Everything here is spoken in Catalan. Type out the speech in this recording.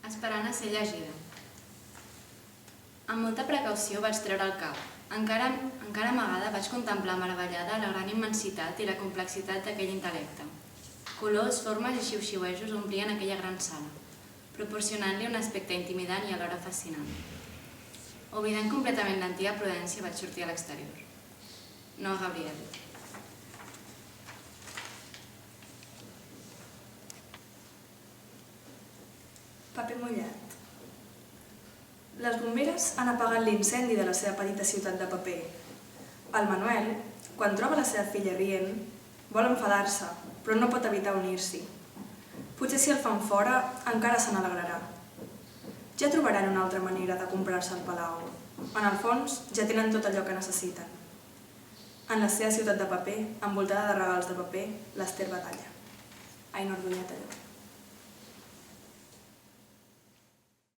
esperant a ser llegida. Amb molta precaució vaig treure el cap. Encara amagada vaig contemplar meravellada la gran immensitat i la complexitat d'aquell intel·lecte. Colors, formes i xiu-xiuejos omplien aquella gran sala, proporcionant-li un aspecte intimidant i alhora fascinant. Oblidant completament l'antiga prudència, vaig sortir a l'exterior. No, Gabriel. Paper mullat. Les bomberes han apagat l'incendi de la seva petita ciutat de paper. El Manuel, quan troba la seva filla rient, vol enfadar-se, però no pot evitar unir-s'hi. Potser si el fan fora, encara se n'alegrarà. Ja trobaran una altra manera de comprar-se el palau. En el fons, ja tenen tot allò que necessiten. En la seva ciutat de paper, envoltada de regals de paper, l'Ester batalla. Ainhoa Orduña Talló.